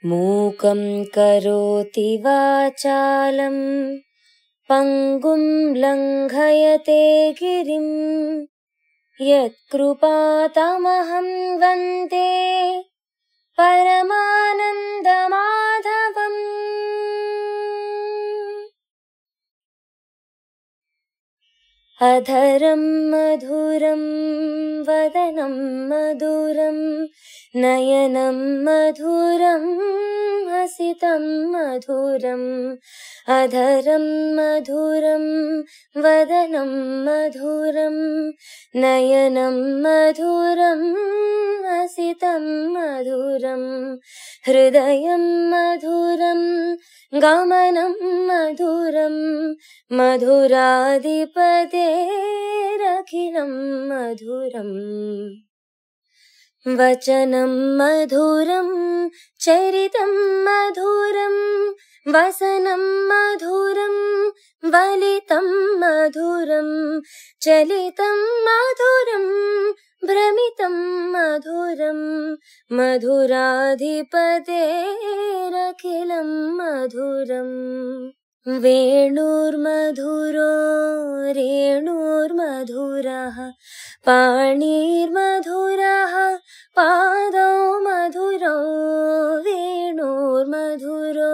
మూకం కరోతి వాచాలం పంగుం లంఘయతే గిరిం యత్కృపాతమహం వందే పరమానందమాధవం. అధరం మధురం వదనం మధురం నయనం మధురం హసితం మధురం. అధరం మధురం వదనం మధురం నయనం మధురం హసితం మధురం. హృదయం మధురం గమనం మధురం మధురాధిపతేరఖిలం మధురం. వచనం మధురం చరితం మధురం వసనం మధురం వలితం మధురం. చలితం మధురం భ్రమితం మధురం మధురాధిపతేరఖిలం మధురం. వేణుర్మధురో రేణుర్మధురః పాణిర్మధురః పాదౌ మధురౌ. వేణుర్మధురో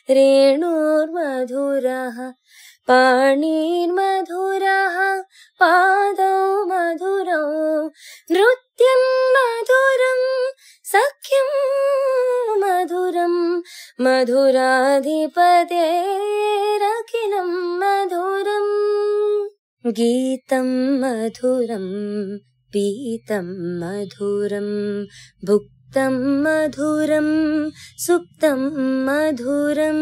రేణుర్మధురః పాణిర్మధురః పాదౌ మధురౌ. నృత్యం మధురం సఖ్యం మధురం మధురాధిపతేరఖిలం మధురం. గీతం మధురం పీతం మధురం భుక్తం మధురం సుప్తం మధురం.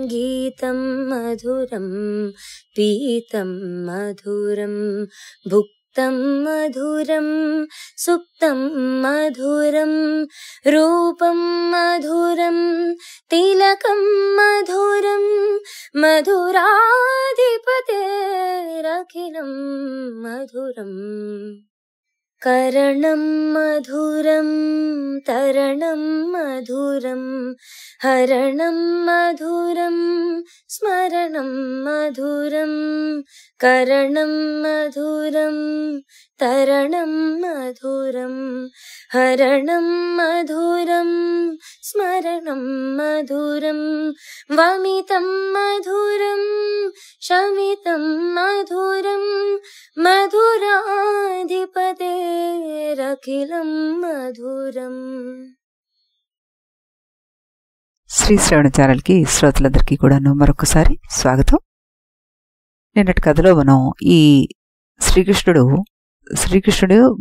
గీతం మధురం పీతం మధురం భుక్తం మధురం సుప్తం మధురం. రూపం మధురం తిలకం మధురం మధురాధిపతేరఖిలం మధురం. కరణం మధురం తరణం మధురం హరణం మధురం స్మరణం మధురం. కరణం మధురం తరణం మధురం హరణం మధురం స్మరణం మధురం. వమితం మధురం శమితం మధురం మధురాధిపతేరఖిలం మధురం. శ్రీ శ్రవణ ఛానల్కి శ్రోతలందరికీ కూడాను మరొకసారి స్వాగతం. నిన్నటి కథలో మనం ఈ శ్రీకృష్ణుడు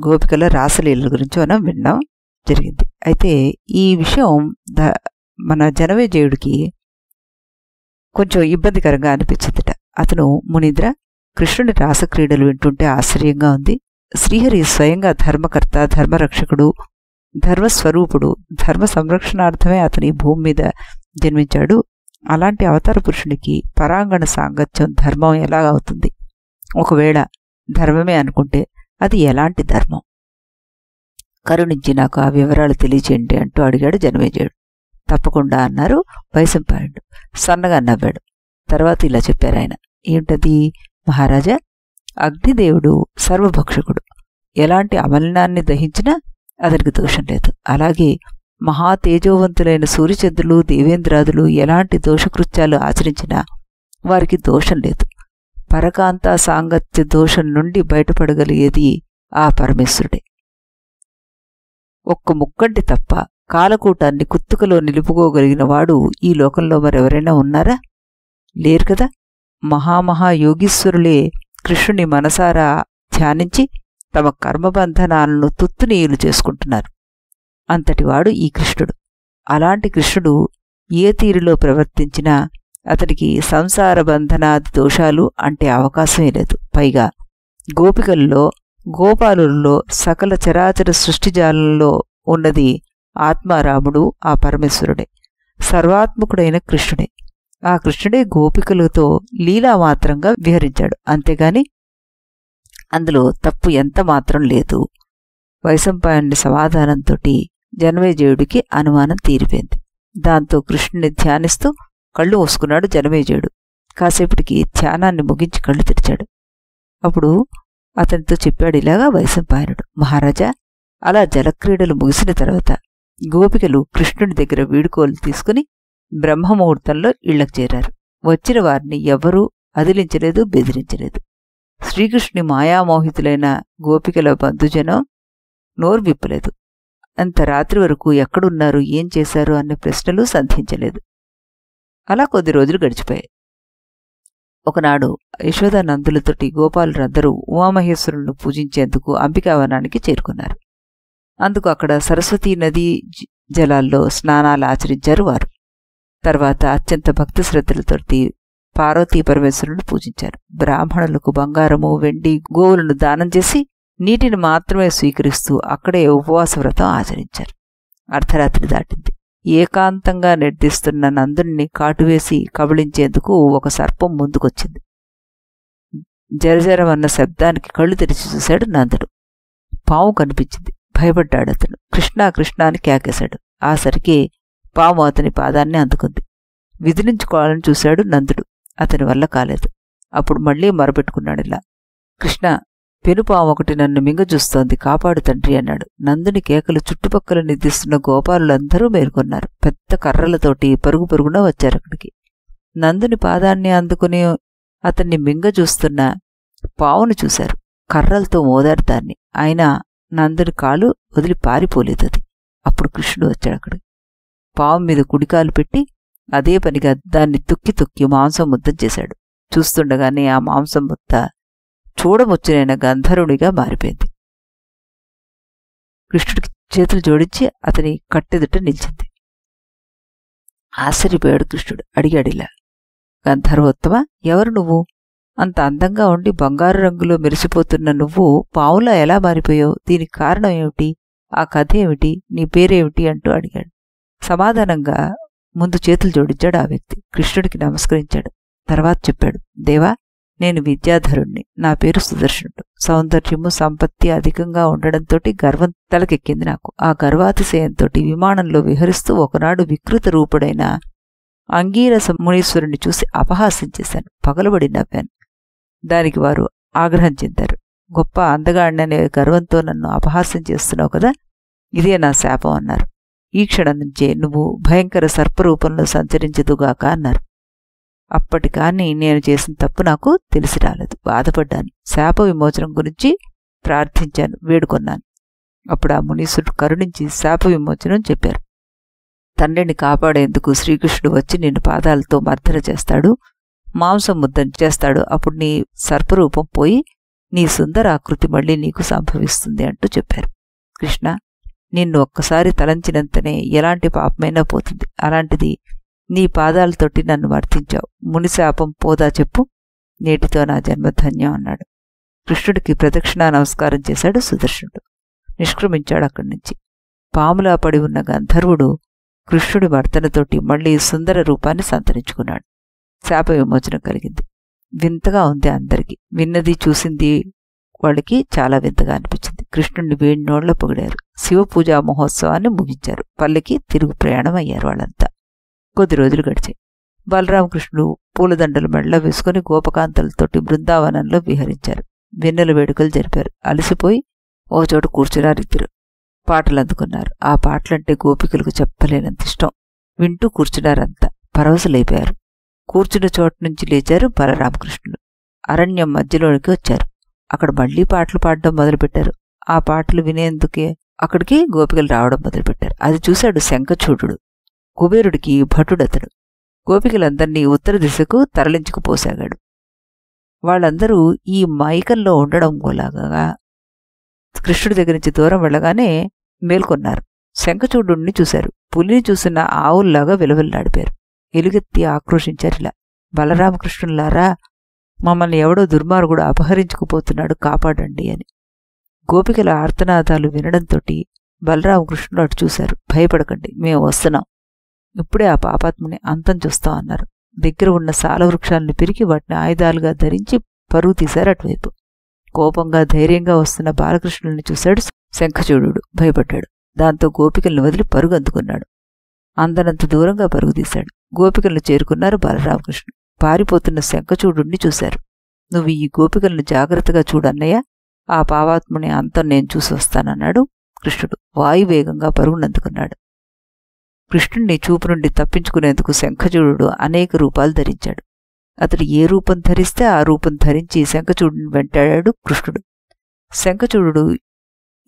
గోపికల రాసలీల గురించి మనం వినడం జరిగింది. అయితే ఈ విషయం మన జనమేజయుడికి కొంచెం ఇబ్బందికరంగా అనిపించిందిట. అతను మునీంద్ర, కృష్ణుని రాసక్రీడలు వింటుంటే ఆశ్చర్యంగా ఉంది. శ్రీహరి స్వయంగా ధర్మకర్త, ధర్మరక్షకుడు, ధర్మస్వరూపుడు, ధర్మ సంరక్షణార్థమే అతని భూమి మీద జన్మించాడు. అలాంటి అవతార పురుషునికి పరాంగణ సాంగత్యం ధర్మం ఎలా అవుతుంది? ఒకవేళ ధర్మమే అనుకుంటే అది ఎలాంటి ధర్మం? కరుణించి నాకు ఆ వివరాలు తెలియచేయండి అంటూ అడిగాడు జనమేజయుడు. తప్పకుండా అన్నారు వైశంపాయనుడు. సన్నగా నవ్వాడు. తర్వాత ఇలా చెప్పారు ఆయన. ఏంటది? మహారాజా, అగ్నిదేవుడు సర్వభక్షకుడు. ఎలాంటి అమలినాన్ని దహించినా అతనికి దోషం లేదు. అలాగే మహా తేజోవంతులైన సూర్యచంద్రులు, దేవేంద్రాదులు ఎలాంటి దోషకృత్యాలు ఆచరించినా వారికి దోషం లేదు. పరకాంత సాంగత్య దోషం నుండి బయటపడగలిగేది ఆ పరమేశ్వరుడే. ఒక్క ముక్కంటి తప్ప కాలకూటాన్ని కుత్తుకలో నిలుపుకోగలిగిన వాడు ఈ లోకంలో మరెవరైనా ఉన్నారా? లేరు కదా. మహాయోగీశ్వరులే కృష్ణుని మనసారా ధ్యానించి తమ కర్మబంధనాలను తుత్తునీయులు చేసుకుంటున్నారు. అంతటివాడు ఈ కృష్ణుడు. అలాంటి కృష్ణుడు ఏ తీరులో ప్రవర్తించినా అతనికి సంసార బంధనాది దోషాలు అంటే అవకాశమే లేదు. పైగా గోపికల్లో, గోపాలుల్లో, సకల చరాచర సృష్టిజాలంలో ఉన్నది ఆత్మారాముడు, ఆ పరమేశ్వరుడే, సర్వాత్మకుడైన కృష్ణుడే. ఆ కృష్ణుడే గోపికలతో లీలామాత్రంగా విహరించాడు. అంతేగాని అందులో తప్పు ఎంత మాత్రం లేదు. వైశంపాయనుడి సమాధానంతోటి జనమేజయుడికి అనుమానం తీరిపోయింది. దాంతో కృష్ణుని ధ్యానిస్తూ కళ్ళు మూసుకున్నాడు జనమేజయుడు. కాసేపటికి ధ్యానాన్ని ముగించి కళ్ళు తెరిచాడు. అప్పుడు అతనితో చెప్పాడు ఇలాగా వైశంపాయనుడు, మహారాజా, అలా జలక్రీడలు ముగిసిన తర్వాత గోపికలు కృష్ణుడి దగ్గర వీడుకోలు తీసుకుని బ్రహ్మముహూర్తంలో ఇళ్లకు చేరారు. వచ్చిన వారిని ఎవ్వరూ అదిలించలేదు, బెదిరించలేదు. శ్రీకృష్ణుని మాయామోహితులైన గోపికల బంధుజనం నోరు విప్పలేదు. అంత రాత్రి వరకు ఎక్కడున్నారు, ఏం చేశారు అనే ప్రశ్నలు సంధించలేదు. అలా కొద్ది రోజులు గడిచిపోయాయి. ఒకనాడు యశోదానందులతోటి గోపాలులందరూ ఉమామహేశ్వరులను పూజించేందుకు అంబికావనానికి చేరుకున్నారు. అందుకు అక్కడ సరస్వతీ నదీ జలాల్లో స్నానాలు ఆచరించారు వారు. తర్వాత అత్యంత భక్తి శ్రద్ధలతోటి పార్వతీ పరమేశ్వరులను పూజించారు. బ్రాహ్మణులకు బంగారము, వెండి, గోవులను దానం చేసి నీటిని మాత్రమే స్వీకరిస్తూ అక్కడే ఉపవాస వ్రతం ఆచరించారు. అర్ధరాత్రి దాటింది. ఏకాంతంగా నిర్దిస్తున్న నందుని కాటువేసి కబళించేందుకు ఒక సర్పం ముందుకొచ్చింది. జరజరమన్న శబ్దానికి కళ్ళు తెరిచి చూశాడు నందుడు. పాము కనిపించింది. భయపడ్డాడతను. కృష్ణా కృష్ణా అని కేకేశాడు. ఆ సరికి పాము అతని పాదాన్ని అందుకుంది. విదిలించుకోవాలని చూశాడు నందుడు. అతని వల్ల కాలేదు. అప్పుడు మళ్లీ మొరపెట్టుకున్నాడిలా, కృష్ణ, పెనుపాము ఒకటి నన్ను మింగజూస్తోంది, కాపాడు తండ్రి అన్నాడు. నందుని కేకలు చుట్టుపక్కల నిద్రిస్తున్న గోపాలులందరూ మేల్కొన్నారు. పెద్ద కర్రలతోటి పరుగు పరుగున వచ్చారక్కడికి. నందుని పాదాన్ని అందుకుని అతన్ని మింగజూస్తున్న పావును చూశారు. కర్రలతో మోదారు దాన్ని. అయినా నందుని కాలు వదిలి పారిపోలేదది. అప్పుడు కృష్ణుడు వచ్చాడక్కడికి. పాము మీద కుడికాలు పెట్టి అదే పనిగా దాన్ని తొక్కి తొక్కి మాంసం ముద్దం చేశాడు. చూస్తుండగానే ఆ మాంసం ముద్ద చూడముచ్చునైన గంధర్వునిగా మారిపోయింది. కృష్ణుడికి చేతులు జోడించి అతని కట్టెదుట నిలిచింది. ఆశ్చర్యపోయాడు కృష్ణుడు. అడిగాడిలా, గంధర్వోత్తమ, ఎవరు నువ్వు? అంత అందంగా ఉండి బంగారు రంగులో మెరిసిపోతున్న నువ్వు పావులా ఎలా మారిపోయావు? దీనికి కారణం ఏమిటి? ఆ కథ ఏమిటి? నీ పేరేమిటి? అంటూ అడిగాడు. సమాధానంగా ముందు చేతులు జోడించాడు ఆ వ్యక్తి. కృష్ణుడికి నమస్కరించాడు. తర్వాత చెప్పాడు, దేవా, నేను విద్యాధరుణ్ణి. నా పేరు సుదర్శనుడు. సౌందర్యము, సంపత్తి అధికంగా ఉండడంతో గర్వం తలకెక్కింది నాకు. ఆ గర్వాతిశయంతో విమానంలో విహరిస్తూ ఒకనాడు వికృత రూపుడైన అంగీరస మునీశ్వరుణ్ణి చూసి అపహాస్యం చేశాను. పగలబడి నవ్వాను. దానికి వారు ఆగ్రహం చెందారు. గొప్ప అందగాడిననే గర్వంతో నన్ను అపహాస్యం చేస్తున్నావు కదా, ఇదే నా శాపం అన్నారు. ఈ క్షణం నుంచే నువ్వు భయంకర సర్పరూపంలో సంచరించదుగాక అన్నారు. అప్పటికాని నేను చేసిన తప్పు నాకు తెలిసి రాలేదు. బాధపడ్డాను. శాప విమోచనం గురించి ప్రార్థించాను, వేడుకొన్నాను. అప్పుడు ఆ మునీశ్వరుడు కరుణించి శాప విమోచనం చెప్పారు. తండ్రిని కాపాడేందుకు శ్రీకృష్ణుడు వచ్చి నిన్ను పాదాలతో మర్దన చేస్తాడు, మాంసం ముద్దం చేస్తాడు. అప్పుడు నీ సర్పరూపం పోయి నీ సుందర ఆకృతి మళ్లీ నీకు సంభవిస్తుంది అంటూ చెప్పారు. కృష్ణ, నిన్ను ఒక్కసారి తలంచినంతనే ఎలాంటి పాపమైనా పోతుంది. అలాంటిది నీ పాదాలతోటి నన్ను మర్తించావు. మునిశాపం పోదా చెప్పు? నేటితో నా జన్మధన్యం అన్నాడు. కృష్ణుడికి ప్రదక్షిణా నమస్కారం చేశాడు సుదర్శనుడు. నిష్క్రమించాడు అక్కడి నుంచి. పాములా పడి ఉన్న గంధర్వుడు కృష్ణుడి మర్దనతోటి మళ్లీ సుందర రూపాన్ని సంతరించుకున్నాడు. శాప విమోచనం కలిగింది. వింతగా ఉంది అందరికీ. విన్నది చూసింది వాళ్ళకి చాలా వింతగా అనిపించింది. కృష్ణుడిని వేడి నోళ్ల పొగిడారు. శివపూజా మహోత్సవాన్ని ముగించారు. పల్లెకి తిరుగు ప్రయాణం అయ్యారు వాళ్ళంతా. కొద్ది రోజులు గడిచాయి. బలరామకృష్ణుడు పూలదండలు మెళ్ళ వేసుకుని గోపకాంతలతోటి బృందావనంలో విహరించారు. వెన్నెల వేడుకలు జరిపారు. అలసిపోయి ఓ చోట కూర్చున్నారిద్దరు. పాటలు అందుకున్నారు. ఆ పాటలంటే గోపికలకు చెప్పలేనంత ఇష్టం. వింటూ కూర్చున్నారంతా. పరవశులైపోయారు. కూర్చున్న చోటు నుంచి లేచారు బలరామకృష్ణుడు. అరణ్యం మధ్యలోనికి వచ్చారు. అక్కడ మళ్లీ పాటలు పాడడం మొదలుపెట్టారు. ఆ పాటలు వినేందుకే అక్కడికి గోపికలు రావడం మొదలుపెట్టారు. అది చూశాడు శంఖచూడుడు. కుబేరుడికి భటుడతడు. గోపికలందర్నీ ఉత్తర దిశకు తరలించుకుపోసాగాడు. వాళ్ళందరూ ఈ మైకంలో ఉండడం గోలాగా కృష్ణుడి దగ్గర నుంచి దూరం వెళ్ళగానే మేల్కొన్నారు. శంఖచూడుణ్ణి చూశారు. పులిని చూసిన ఆవుల్లాగా విలవిల్లాడిపారు. ఎలుగెత్తి ఆక్రోశించారిలా, బలరామకృష్ణులారా, మమ్మల్ని ఎవడో దుర్మార్గుడు అపహరించుకుపోతున్నాడు, కాపాడండి అని. గోపికల ఆర్తనాదాలు వినడంతోటి బలరామకృష్ణుడు అటు చూశారు. భయపడకండి, మేము వస్తున్నాం. ఇప్పుడే ఆ పాపాత్మని అంతం చూస్తాం అన్నారు. దగ్గర ఉన్న సాలవృక్షాలను పిరికి వాటిని ఆయుధాలుగా ధరించి పరుగు తీశారు అటువైపు. కోపంగా ధైర్యంగా వస్తున్న బాలకృష్ణుల్ని చూశాడు శంఖచూడుడు. భయపడ్డాడు. దాంతో గోపికల్ని వదిలి పరుగు అందుకున్నాడు. అందనంత దూరంగా పరుగుదీశాడు. గోపికలను చేరుకున్నారు బలరామకృష్ణ. పారిపోతున్న శంఖచూడుణ్ణి చూశారు. నువ్వు ఈ గోపికలను జాగ్రత్తగా చూడన్నయ్య, ఆ పావాత్ముని అంతం నేను చూసి వస్తానన్నాడు కృష్ణుడు. వాయువేగంగా పరుగునందుకున్నాడు. కృష్ణుణ్ణి చూపు నుండి తప్పించుకునేందుకు శంఖచూడు అనేక రూపాలు ధరించాడు. అతడు ఏ రూపం ధరిస్తే ఆ రూపం ధరించి శంఖచూడుని వెంటాడాడు కృష్ణుడు. శంఖచూడు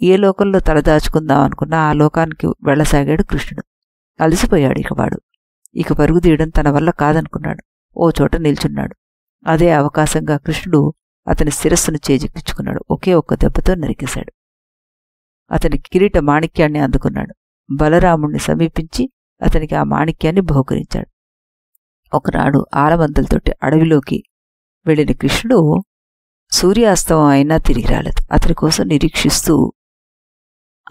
ఏ లోకంలో తలదాచుకుందాం అనుకున్నా ఆ లోకానికి వెళ్లసాగాడు కృష్ణుడు. అలసిపోయాడు వాడు. ఇక పరుగు తీయడం తన వల్ల కాదనుకున్నాడు. ఓ చోట నిల్చున్నాడు. అదే అవకాశంగా కృష్ణుడు అతని శిరస్సును చేజిక్కించుకున్నాడు. ఒకే ఒక్క దెబ్బతో నరికేశాడు. అతని కిరీట మాణిక్యాన్ని అందుకున్నాడు. బలరాముణ్ణి సమీపించి అతనికి ఆ మాణిక్యాన్ని బహుకరించాడు. ఒకనాడు ఆలమందలతోటి అడవిలోకి వెళ్ళిన కృష్ణుడు సూర్యాస్తమం అయినా తిరిగి రాలేదు. అతని కోసం నిరీక్షిస్తూ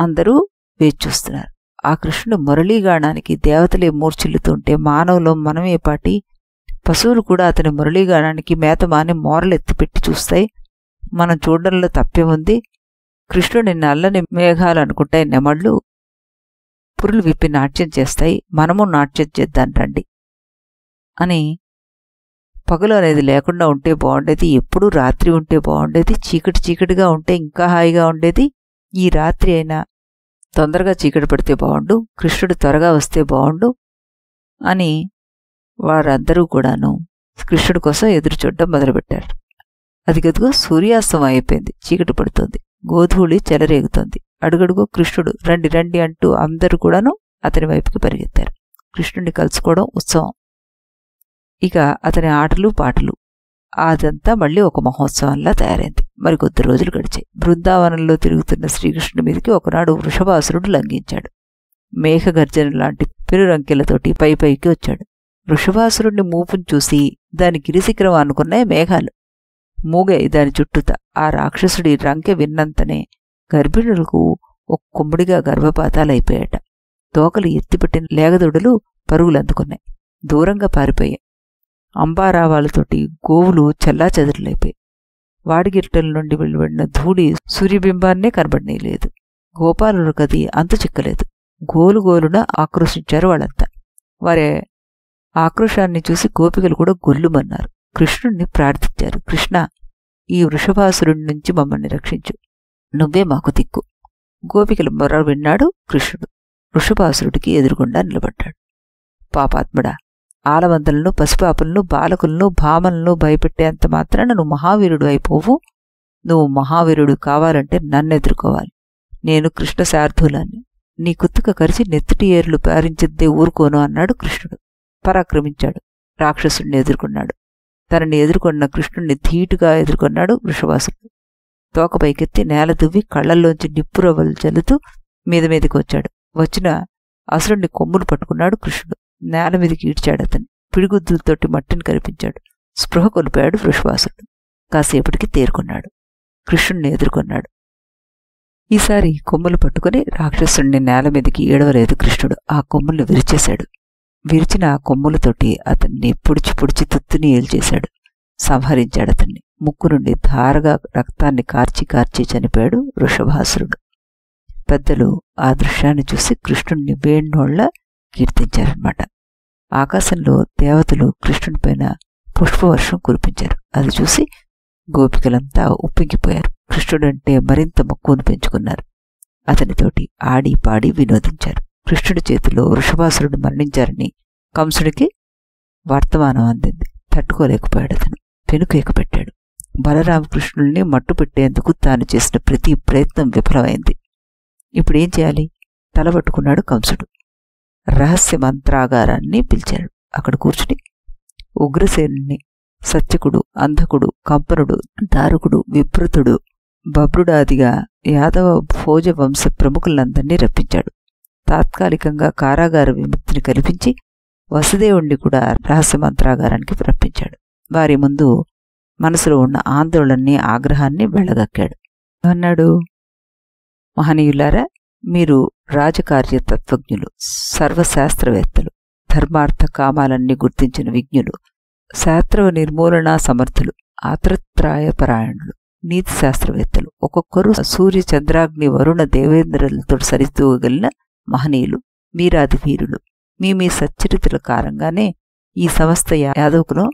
అందరూ వేచిచూస్తున్నారు. ఆ కృష్ణుడు మురళీగానానికి దేవతలే మూర్ఛిల్లుతుంటే మానవులో మనమేపాటి పశువులు కూడా అతని మురళీగానానికి మేతమాని మోరలెత్తిపెట్టి చూస్తాయి. మనం చూడడంలో తప్పేముంది? కృష్ణుడి నల్లని మేఘాలనుకుంటాయి నెమళ్ళు, పురులు విప్పి నాట్యం చేస్తాయి. మనము నాట్యం చేద్దాం రండి అని. పగలు అనేది లేకుండా ఉంటే బాగుండేది, ఎప్పుడూ రాత్రి ఉంటే బాగుండేది, చీకటి చీకటిగా ఉంటే ఇంకా హాయిగా ఉండేది. ఈ రాత్రి అయినా తొందరగా చీకటి పడితే బాగుండు, కృష్ణుడు త్వరగా వస్తే బాగుండు అని వారందరూ కూడాను కృష్ణుడి కోసం ఎదురు చూడడం మొదలుపెట్టారు. అది గదిగో సూర్యాస్తమం అయిపోయింది. చీకటి పడుతోంది. గోధూళి చెలరేగుతోంది. అడుగడుగు కృష్ణుడు రండి రండి అంటూ అందరూ కూడాను అతని వైపుకి పరిగెత్తారు. కృష్ణుడిని కలుసుకోవడం ఉత్సవం. ఇక అతని ఆటలు పాటలు అదంతా మళ్ళీ ఒక మహోత్సవంలా తయారైంది. మరికొద్ది రోజులు గడిచాయి. బృందావనంలో తిరుగుతున్న శ్రీకృష్ణుడి మీదకి ఒకనాడు వృషభాసురుడు లంఘించాడు. మేఘగర్జన లాంటి పెరురంకెలతోటి పైకి వచ్చాడు. వృషభాసురుడిని మూపును చూసి దాని గిరిశిఖరం అనుకున్నాయి మేఘాలు. మూగాయి దాని చుట్టూత. ఆ రాక్షసుడి రంకె విన్నంతనే గర్భిణులకు ఒక కుమ్ముడిగా గర్భపాతాలైపోయాట. తోకలు ఎత్తిపెట్టిన లేగదొడులు పరుగులందుకున్నాయి. దూరంగా పారిపోయాయి. అంబారావాలతోటి గోవులు చెల్లాచెదరులైపోయాయి. వాడిగిట్టల నుండి వెలువడిన ధూళి సూర్యబింబాన్నే కనబడనీయలేదు. గోపాలుడు కది అంతు చిక్కలేదు. గోలుగోలున ఆక్రోశించారు వాళ్ళంతా. వారి ఆక్రోశాన్ని చూసి గోపికలు కూడా గొల్లుమన్నారు. కృష్ణుణ్ణి ప్రార్థించారు. కృష్ణ, ఈ వృషభాసురుడి నుంచి మమ్మల్ని రక్షించు, నువ్వే మాకు దిక్కు. గోపికల మొర్ర విన్నాడు కృష్ణుడు. వృషభాసురుడికి ఎదురుగుండా నిలబడ్డాడు. పాపాత్ముడా, ఆలవందలను, పసిపాపలను, బాలకులను, భామలను భయపెట్టేంత మాత్రాన నువ్వు మహావీరుడు అయిపోవు. నువ్వు మహావీరుడు కావాలంటే నన్నెదుర్కోవాలి. నేను కృష్ణ శార్ధూలాన్ని. నీ కుత్తుక కరిచి నెత్తుటి ఏర్లు పారించిద్దే ఊరుకోను అన్నాడు కృష్ణుడు. పరాక్రమించాడు. రాక్షసుడిని ఎదుర్కొన్నాడు. తనని ఎదుర్కొన్న కృష్ణుణ్ణి ధీటుగా ఎదుర్కొన్నాడు వృషభాసురుడు. తోక పైకెత్తి నేల దువ్వి కళ్లల్లోంచి నిప్పురవ్వలు చల్లుతూ మీదకి వచ్చాడు. వచ్చిన అసురుణ్ణి కొమ్ములు పట్టుకున్నాడు కృష్ణుడు. నేల మీదకి ఈడ్చాడు. అతన్ని పిడిగుద్దులతోటి మట్టిని కరిపించాడు. స్పృహ కొలిపాడు వృషభాసురుడు. కాసేపటికి తేరుకున్నాడు. కృష్ణుణ్ణి ఎదుర్కొన్నాడు. ఈసారి కొమ్ములు పట్టుకుని రాక్షసుణ్ణి నేల మీదకి ఏడవలేదు కృష్ణుడు. ఆ కొమ్ముల్ని విరిచేశాడు. విరిచిన ఆ కొమ్ములతోటి అతన్ని పొడిచి తుత్తుని ఏల్చేశాడు. సంహరించాడు అతన్ని. ముక్కు నుండి ధారగా రక్తాన్ని కార్చి చనిపోయాడు వృషభాసురుడు. పెద్దలు ఆ దృశ్యాన్ని చూసి కృష్ణుణ్ణి వేణ్ణోళ్ల కీర్తించారన్నమాట. ఆకాశంలో దేవతలు కృష్ణుడిపైన పుష్పవర్షం కురిపించారు. అది చూసి గోపికలంతా ఉప్పింగిపోయారు. కృష్ణుడంటే మరింత మక్కువను పెంచుకున్నారు. అతనితోటి ఆడి పాడి వినోదించారు. కృష్ణుడి చేతిలో వృషభాసురుడు మరణించారని కంసుడికి వర్తమానం అందింది. తట్టుకోలేకపోయాడు. అతను పెనుకేక పెట్టాడు. బలరామకృష్ణుల్ని మట్టు పెట్టేందుకు తాను చేసిన ప్రతి ప్రయత్నం విఫలమైంది. ఇప్పుడేం చేయాలి? తలబట్టుకున్నాడు కంసుడు. రహస్య మంత్రాగారాన్ని పిలిచాడు. అక్కడ కూర్చుని ఉగ్రసేనుని, సత్యకుడు, అంధకుడు, కంపనుడు, దారుకుడు, విప్రుతుడు, బబ్రుడాదిగా యాదవ భోజ వంశ ప్రముఖులందరినీ రప్పించాడు. తాత్కాలికంగా కారాగార విముక్తిని కల్పించి వసుదేవుణ్ణి కూడా రహస్య మంత్రాగారానికి రప్పించాడు. వారి ముందు మనసులో ఉన్న ఆందోళనని, ఆగ్రహాన్ని వెళ్ళగక్కాడు. అన్నాడు, మహనీయులారా, మీరు రాజకార్య తత్వజ్ఞులు, సర్వశాస్త్రవేత్తలు, ధర్మార్థ కామాలన్నీ గుర్తించిన విజ్ఞులు, శాస్త్ర నిర్మూలనా సమర్థులు, ఆత్రత్రాయపరాయణులు, నీతి శాస్త్రవేత్తలు, ఒక్కొక్కరు సూర్య చంద్రాగ్ని వరుణ దేవేంద్రులతో సరితూగలిగిన మహనీయులు, వీరాది వీరులు. మీ సచ్చరిత్రల కారణంగానే ఈ సమస్త యాదవకులం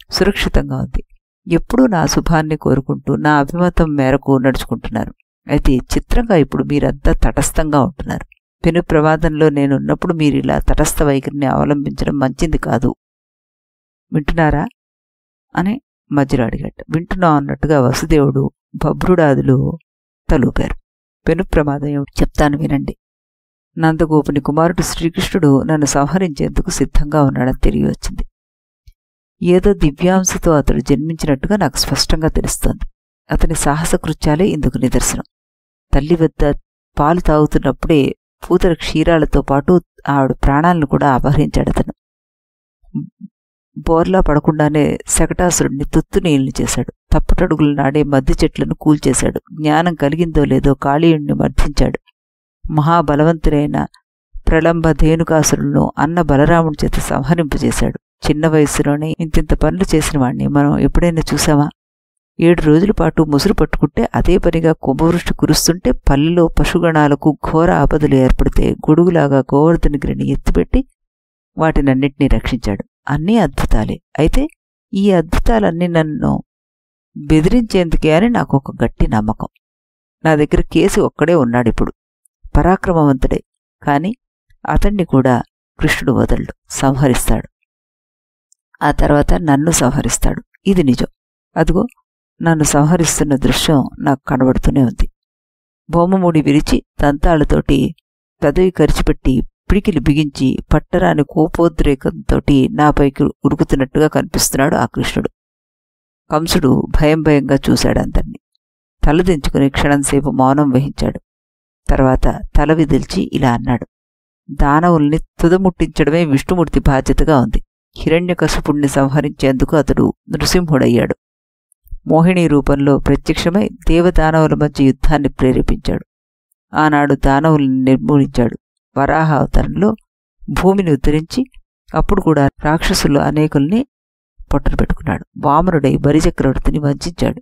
సురక్షితంగా ఉంది. ఎప్పుడూ నా శుభాన్ని కోరుకుంటూ నా అభిమతం మేరకు నడుచుకుంటున్నారు. అయితే చిత్రంగా ఇప్పుడు మీరంతా తటస్థంగా ఉంటున్నారు. పెను ప్రమాదంలో నేనున్నప్పుడు మీరిలా తటస్థ వైఖరిని అవలంబించడం మంచిది కాదు. వింటున్నారా అని మధ్యలో అడిగాడు. వింటున్నాం అన్నట్టుగా వసుదేవుడు బభ్రుడాదులు తలూపారు. పెను ప్రమాదం ఏమిటి చెప్తాను వినండి. నందగోపుని కుమారుడు శ్రీకృష్ణుడు నన్ను సంహరించేందుకు సిద్ధంగా ఉన్నాడని తెలియవచ్చింది. ఏదో దివ్యాంశతో అతడు జన్మించినట్టుగా నాకు స్పష్టంగా తెలుస్తోంది. అతని సాహసకృత్యాలే ఇందుకు నిదర్శనం. తల్లి వద్ద పాలు తాగుతున్నప్పుడే పూతల క్షీరాలతో పాటు ఆవిడ ప్రాణాలను కూడా అపహరించాడతను. బోర్లా పడకుండానే శకటాసురుడిని తుత్తునీళ్లు చేశాడు. తప్పటడుగులు నాడే మద్ది చెట్లను కూల్చేశాడు. జ్ఞానం కలిగిందో లేదో కాళీయుణ్ణి మర్దించాడు. మహాబలవంతుడైన ప్రళంబ ధేనుకాసురులను అన్న బలరాముడి చేత సంహరింపజేశాడు. చిన్న వయస్సులోనే ఇంతింత పనులు చేసిన వాణ్ణి మనం ఎప్పుడైనా చూసామా? 7 రోజుల పాటు ముసురు పట్టుకుంటే అదే పనిగా కుంభవృష్టి కురుస్తుంటే పల్లెలో పశుగణాలకు ఘోర ఆపదలు ఏర్పడితే గొడుగులాగా గోవర్ధనగిరిని ఎత్తిపెట్టి వాటినన్నింటినీ రక్షించాడు. అన్నీ అద్భుతాలే. అయితే ఈ అద్భుతాలన్నీ నన్ను బెదిరించేందుకే అని నాకు ఒక గట్టి నమ్మకం. నా దగ్గర కేసి ఒక్కడే ఉన్నాడిప్పుడు. పరాక్రమవంతుడే. కాని అతన్ని కూడా కృష్ణుడు వదలడు, సంహరిస్తాడు. ఆ తర్వాత నన్ను సంహరిస్తాడు. ఇది నిజం. అదిగో నన్ను సంహరిస్తున్న దృశ్యం నాకు కనబడుతూనే ఉంది. బొమ్మముడి విరిచి దంతాలతోటి పెదవి కరిచిపెట్టి పిడికిలి బిగించి పట్టరాని కోపోద్రేకంతోటి నాపైకి ఉరుకుతున్నట్టుగా కనిపిస్తున్నాడు ఆ కృష్ణుడు. కంసుడు భయంగా చూశాడందర్నీ. తలదించుకుని క్షణంసేపు మౌనం వహించాడు. తర్వాత తల విదిల్చి ఇలా అన్నాడు. దానవుల్ని తుదముట్టించడమే విష్ణుమూర్తి బాధ్యతగా ఉంది. హిరణ్యకశిపుణ్ణి సంహరించేందుకు అతడు నృసింహుడయ్యాడు. మోహిని రూపంలో ప్రత్యక్షమై దేవదానవుల మధ్య యుద్ధాన్ని ప్రేరేపించాడు. ఆనాడు దానవుల్ని నిర్మూలించాడు. వరాహ అవతారంలో భూమిని ఉద్ధరించి అప్పుడు కూడా రాక్షసులు అనేకుల్ని పొట్టన పెట్టుకున్నాడు. వామనుడై బలిచక్రవర్తిని వంచాడు.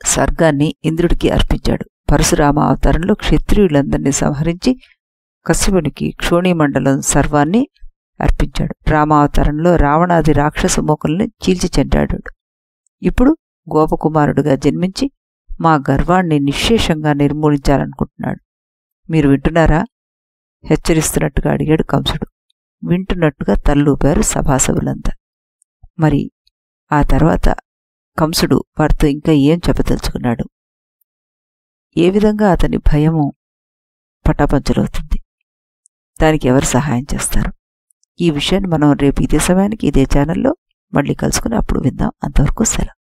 స్వర్గాన్ని ఇంద్రుడికి అర్పించాడు. పరశురామ అవతారంలో క్షత్రియులందరినీ సంహరించి కశ్యపునికి క్షోణీమండలం సర్వాన్ని అర్పించాడు. రామావతారంలో రావణాది రాక్షస మోకల్ని చీల్చి చెండాడు. ఇప్పుడు గోపకుమారుడుగా జన్మించి మా గర్వాన్ని నిశ్శేషంగా నిర్మూలించాలనుకుంటున్నాడు. మీరు వింటున్నారా? హెచ్చరిస్తున్నట్టుగా అడిగాడు కంసుడు. వింటున్నట్టుగా తల్లూపారు సభాసభులంతా. మరి ఆ తర్వాత కంసుడు వారితో ఇంకా ఏం చెప్పదలుచుకున్నాడు? ఏ విధంగా అతని భయము పటాపంచలవుతుంది? దానికి ఎవరు సహాయం చేస్తారు? ఈ విషయాన్ని మనం రేపు ఇదే సమయానికి ఇదే ఛానల్లో మళ్ళీ కలుసుకుని అప్పుడు విందాం. అంతవరకు సెలవు.